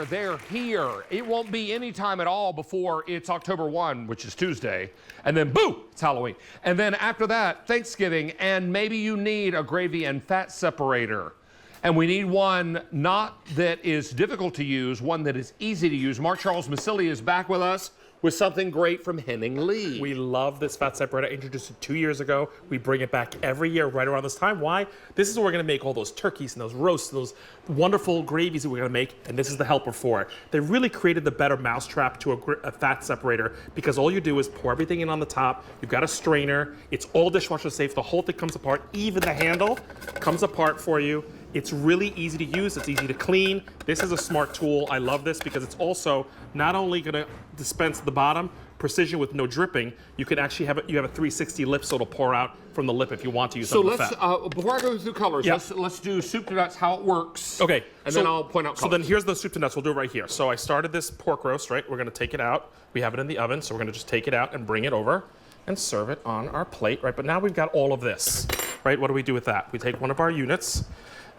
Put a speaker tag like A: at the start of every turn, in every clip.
A: They're here. It won't be any time at all before it's October 1, which is Tuesday. And then, boom, it's Halloween. And then after that, Thanksgiving. And maybe you need a gravy and fat separator. And we need one not that is difficult to use, one that is easy to use. Mark Charles Massili is back with us with something great from Henning Lee.
B: We love this fat separator. I introduced it 2 years ago. We bring it back every year right around this time. Why? This is where we're gonna make all those turkeys and those roasts, those wonderful gravies that we're gonna make, and this is the helper for it. They really created the better mousetrap to a fat separator because all you do is pour everything in on the top. You've got a strainer. It's all dishwasher safe. The whole thing comes apart. Even the handle comes apart for you. It's really easy to use, it's easy to clean. This is a smart tool. I love this because it's also not only gonna dispense the bottom, precision with no dripping, you can actually have you have a 360 lip so it'll pour out from the lip if you want to use some of the fat.
A: Before I go through colors,
B: Yeah.
A: let's do soup to nuts, how it works.
B: Okay.
A: And then I'll point out colors.
B: So then here's the soup to nuts, we'll do it right here. So I started this pork roast, right? We're gonna take it out. We have it in the oven, so we're gonna just take it out and bring it over and serve it on our plate, right? But now we've got all of this, right? What do we do with that? We take one of our units.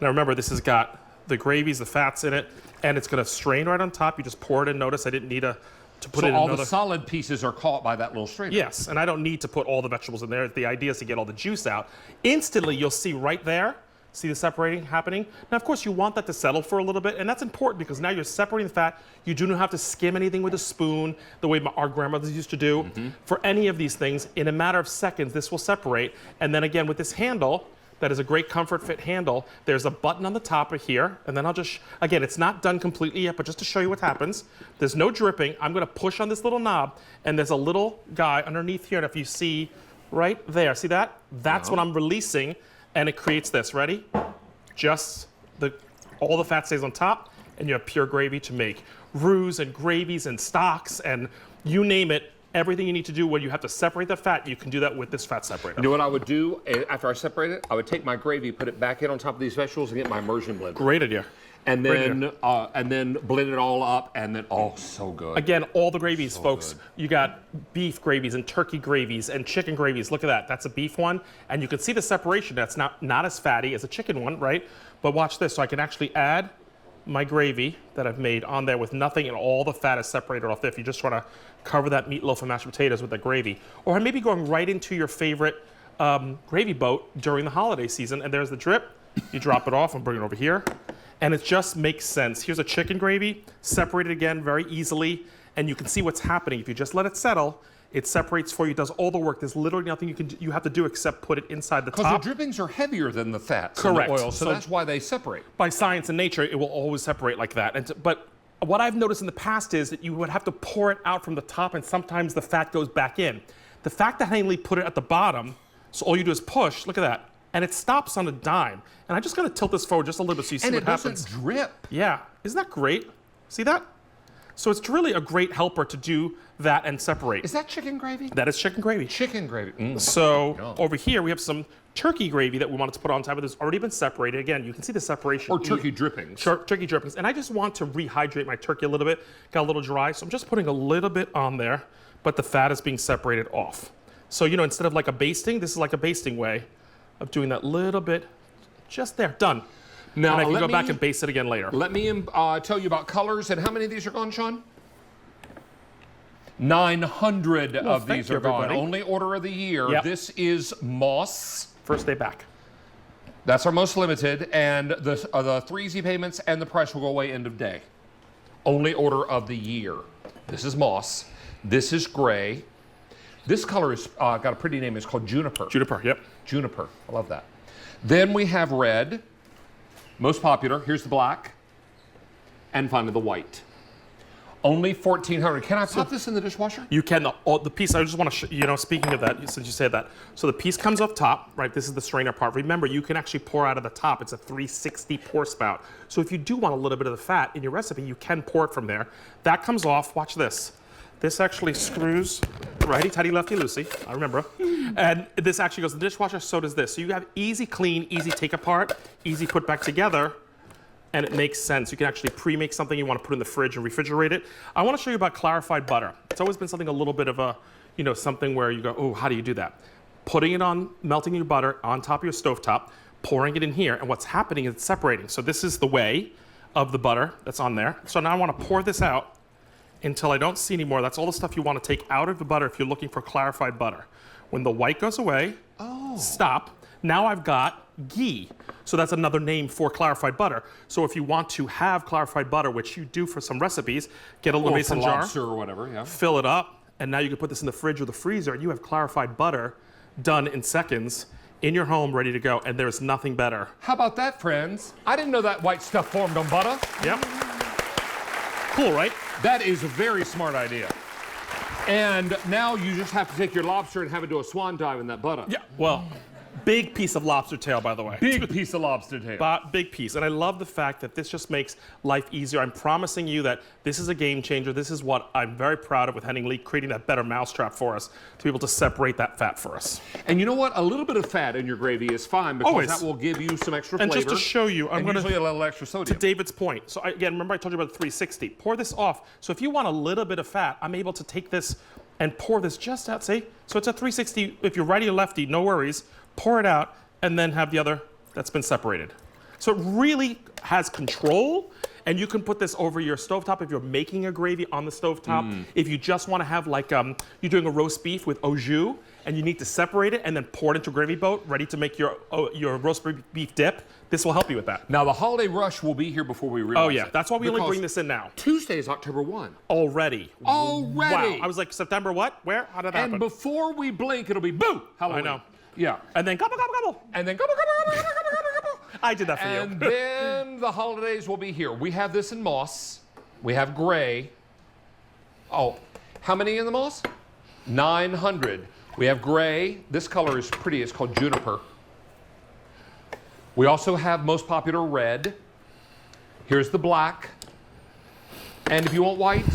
B: Now remember, this has got the gravies, the fats in it, and it's gonna strain right on top. You just pour it in. Notice I didn't need to put it in
A: all
B: another.
A: the solid pieces are caught by that little strainer.
B: Yes, and I don't need to put all the vegetables in there. The idea is to get all the juice out. Instantly, you'll see right there, see the separating happening? Now, of course, you want that to settle for a little bit, and that's important because now you're separating the fat. You do not have to skim anything with a spoon the way our grandmothers used to do. For any of these things, in a matter of seconds, this will separate. And then again, with this handle, that is a great comfort fit handle. There's a button on the top of here, and then I'll just, again, it's not done completely yet, but just to show you what happens. There's no dripping. I'm gonna push on this little knob, and there's a little guy underneath here, and if you see right there, see that? That's what I'm releasing, and it creates this, ready? Just all the fat stays on top, and you have pure gravy to make roux and gravies and stocks, and you name it. Everything you need to do when you have to separate the fat, you can do that with this fat separator.
A: You know what I would do after I separate it? I would take my gravy, put it back in on top of these vegetables, and get my immersion blender.
B: Great idea.
A: And then blend it all up, and then so good.
B: Again, all the gravies, folks. Good. You got beef gravies and turkey gravies and chicken gravies. Look at that. That's a beef one, and you can see the separation. That's not as fatty as a chicken one, right? But watch this. So I can actually add my gravy that I've made on there with nothing, and all the fat is separated off there. If you just want to cover that meatloaf and mashed potatoes with the gravy, or maybe going right into your favorite gravy boat during the holiday season, and there's the drip. You drop it off and bring it over here, and it just makes sense. Here's a chicken gravy, separated again very easily, and you can see what's happening. If you just let it settle, it separates for you, does all the work. There's literally nothing you have to do except put it inside the top.
A: Because the drippings are heavier than the fats
B: Correct.
A: and the oil, so that's why they separate.
B: By science and nature, it will always separate like that. But what I've noticed in the past is that you would have to pour it out from the top, and sometimes the fat goes back in. The fact that Henning Lee put it at the bottom, so all you do is push, look at that, and it stops on a dime. And I'm just gonna tilt this forward just a little bit so you see what happens.
A: And it doesn't drip.
B: Yeah, isn't that great? See that? So it's really a great helper to do that and separate.
A: Is that chicken gravy?
B: That is chicken gravy.
A: Chicken gravy.
B: So over here we have some turkey gravy that we wanted to put on top of this. Already been separated. Again, you can see the separation.
A: Or turkey drippings.
B: Turkey drippings. And I just want to rehydrate my turkey a little bit. Got a little dry, so I'm just putting a little bit on there, but the fat is being separated off. So, you know, instead of like a basting, this is like a basting way of doing that little bit just there. Done. Now, and I can go back and baste it again later.
A: Let me tell you about colors. And how many of these are gone, Sean? 900 of these are gone. Only order of the year. Yep. This is Moss.
B: First day back.
A: That's our most limited. And the 3 easy payments and the price will go away end of day. Only order of the year. This is Moss. This is gray. This color has got a pretty name. It's called Juniper.
B: Juniper, yep.
A: Juniper. I love that. Then we have red. Most popular. Here's the black. And finally the white. Only 1,400. Can I pop this in the dishwasher?
B: You can. The piece, I just want to, you know, speaking of that, since you said that. So the piece comes up top, right? This is the strainer part. Remember, you can actually pour out of the top. It's a 360 pour spout. So if you do want a little bit of the fat in your recipe, you can pour it from there. That comes off. Watch this. This actually screws righty-tighty, lefty-loosey. I remember. And this actually goes in the dishwasher. So does this. So you have easy clean, easy take apart, easy put back together. And it makes sense. You can actually pre-make something you want to put in the fridge and refrigerate it. I want to show you about clarified butter. It's always been something a little bit of a, you know, something where you go, oh, how do you do that? Putting it on, melting your butter on top of your stovetop, pouring it in here, and what's happening is it's separating. So this is the way. of the butter that's on there. So now I want to pour this out until I don't see anymore. That's all the stuff you want to take out of the butter if you're looking for clarified butter. When the white goes away, stop. Now I've got ghee. So that's another name for clarified butter. So if you want to have clarified butter, which you do for some recipes, get a little mason jar,
A: lobster or whatever, yeah.
B: fill it up, and now you can put this in the fridge or the freezer, and you have clarified butter done in seconds in your home, ready to go, and there's nothing better.
A: How about that, friends? I didn't know that white stuff formed on butter.
B: Yep. Cool, right?
A: That is a very smart idea. And now you just have to take your lobster and have it do a swan dive in that butter.
B: Yeah, well, big piece of lobster tail, by the way.
A: Big piece of lobster tail.
B: Big piece. And I love the fact that this just makes life easier. I'm promising you that this is a game changer. This is what I'm very proud of with Henning Lee, creating that better mousetrap for us to be able to separate that fat for us.
A: And you know what? A little bit of fat in your gravy is fine because
B: Always.
A: that will give you some extra
B: And
A: flavor.
B: just to show you, I'm going
A: usually a little extra
B: to
A: sodium.
B: David's point. So again, remember I told you about the 360. Pour this off. So if you want a little bit of fat, I'm able to take this and pour this just out, see? So it's a 360. If you're righty or lefty, no worries. Pour it out and then have the other that's been separated. So it really has control, and you can put this over your stovetop if you're making a gravy on the stovetop. If you just want to have like, you're doing a roast beef with au jus, and you need to separate it and then pour it into a gravy boat, ready to make your roast beef dip, this will help you with that.
A: Now, the holiday rush will be here before we realize
B: Oh yeah,
A: it.
B: that's why we only
A: Because
B: bring this in now.
A: Tuesday is October 1.
B: Already.
A: Already.
B: Wow. I was like, September what? Where? How did that
A: And
B: happen?
A: before we blink, it'll be boo! Halloween.
B: I know.
A: Yeah.
B: And then gobble, gobble, gobble.
A: And then gobble, gobble, gobble, gobble, gobble, gobble.
B: I did that for
A: And
B: you.
A: then the holidays will be here. We have this in moss. We have gray. Oh, how many in the moss? 900. We have gray. This color is pretty. It's called juniper. We also have most popular red. Here's the black. And if you want white,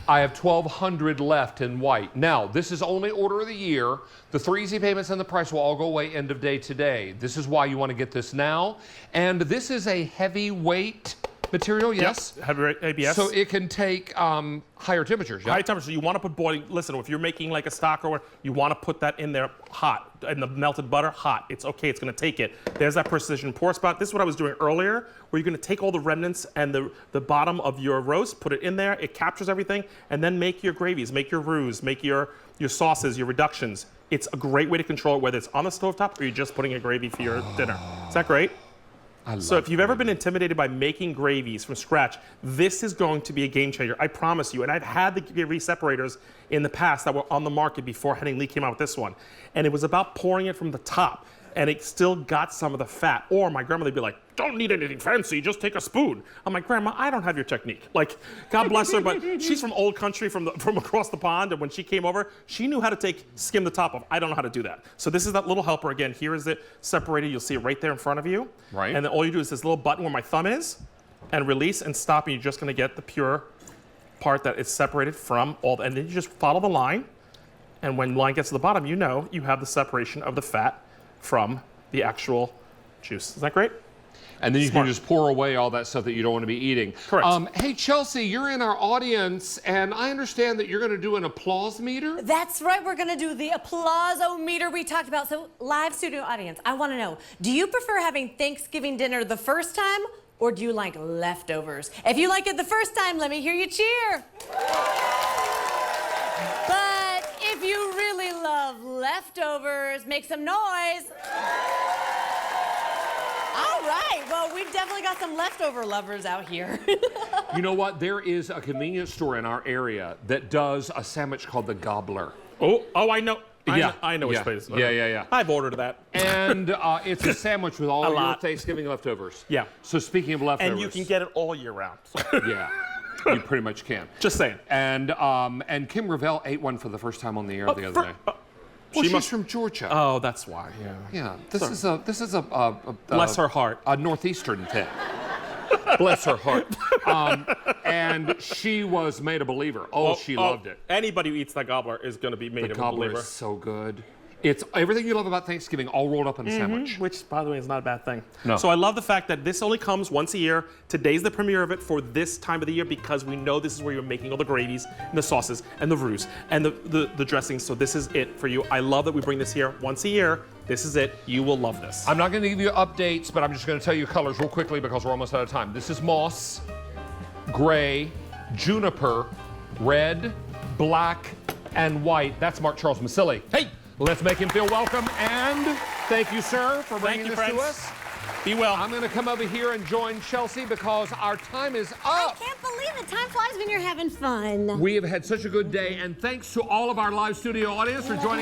A: I have 1,200 left in white. Now, this is only order of the year. The 3 easy payments and the price will all go away end of day today. This is why you want to get this now. And this is a heavyweight material, yes?
B: Yep. Heavy ABS.
A: So it can take higher temperatures, yeah?
B: High temperature. You want to put boiling. Listen, if you're making like a stock or whatever, you want to put that in there hot, and the melted butter hot. It's okay. It's going to take it. There's that precision pour spot. This is what I was doing earlier, where you're going to take all the remnants and the bottom of your roast, put it in there. It captures everything, and then make your gravies, make your roux, make your sauces, your reductions. It's a great way to control it, whether it's on the stovetop or you're just putting a gravy for your dinner. Is that great? So if you've ever been intimidated by making gravies from scratch, this is going to be a game changer. I promise you. And I've had the gravy separators in the past that were on the market before Henning Lee came out with this one. And it was about pouring it from the top. And it still got some of the fat. Or my grandmother would be like, don't need anything fancy, just take a spoon. I'm like, Grandma, I don't have your technique. Like, God bless her, but she's from old country from across the pond, and when she came over, she knew how to skim the top off. I don't know how to do that. So this is that little helper. Again, here is it separated. You'll see it right there in front of you.
A: Right.
B: And then all you do is this little button where my thumb is, and release and stop, and you're just gonna get the pure part that is separated from all, and then you just follow the line, and when the line gets to the bottom, you know you have the separation of the fat from the actual juice. Is that great?
A: And then you can just pour away all that stuff that you don't want to be eating.
B: Correct.
A: Hey, Chelsea, you're in our audience, and I understand that you're going to do an applause meter?
C: That's right, we're gonna do the applause-o-meter we talked about. So, live studio audience, I wanna know, do you prefer having Thanksgiving dinner the first time, or do you like leftovers? If you like it the first time, let me hear you cheer. But if you really love leftovers, make some noise. All right, well, we've definitely got some leftover lovers out here.
A: You know what? There is a convenience store in our area that does a sandwich called the Gobbler.
B: Oh, I know. I know which
A: yeah.
B: place.
A: Yeah.
B: I've ordered that.
A: And it's a sandwich with all your
B: lot.
A: Thanksgiving leftovers.
B: Yeah.
A: So speaking of leftovers.
B: And you can get it all year round.
A: Yeah. You pretty much can.
B: Just saying.
A: And Kim Gravel ate one for the first time on the air the other day. Well, she's from Georgia.
B: Oh, that's why. Yeah.
A: Yeah. This is a
B: Bless her heart.
A: A northeastern thing. Bless her heart. And she was made a believer. Oh, she loved it.
B: Anybody who eats that gobbler is going to be made
A: The
B: a
A: Gobbler
B: believer.
A: is so good. It's everything you love about Thanksgiving all rolled up in a sandwich.
B: Which, by the way, is not a bad thing.
A: No.
B: So I love the fact that this only comes once a year. Today's the premiere of it for this time of the year because we know this is where you're making all the gravies and the sauces and the roux and the dressings. So this is it for you. I love that we bring this here once a year. This is it. You will love this.
A: I'm not going to give you updates, but I'm just going to tell you colors real quickly because we're almost out of time. This is moss, gray, juniper, red, black, and white. That's Mark Charles Masilli. Hey, let's make him feel welcome, and thank you, sir, for bringing this to us.
B: Be well.
A: I'm going to come over here and join Chelsea because our time is
C: I
A: up.
C: can't believe it. Time flies when you're having fun.
A: We have had such a good day, and thanks to all of our live studio audience for joining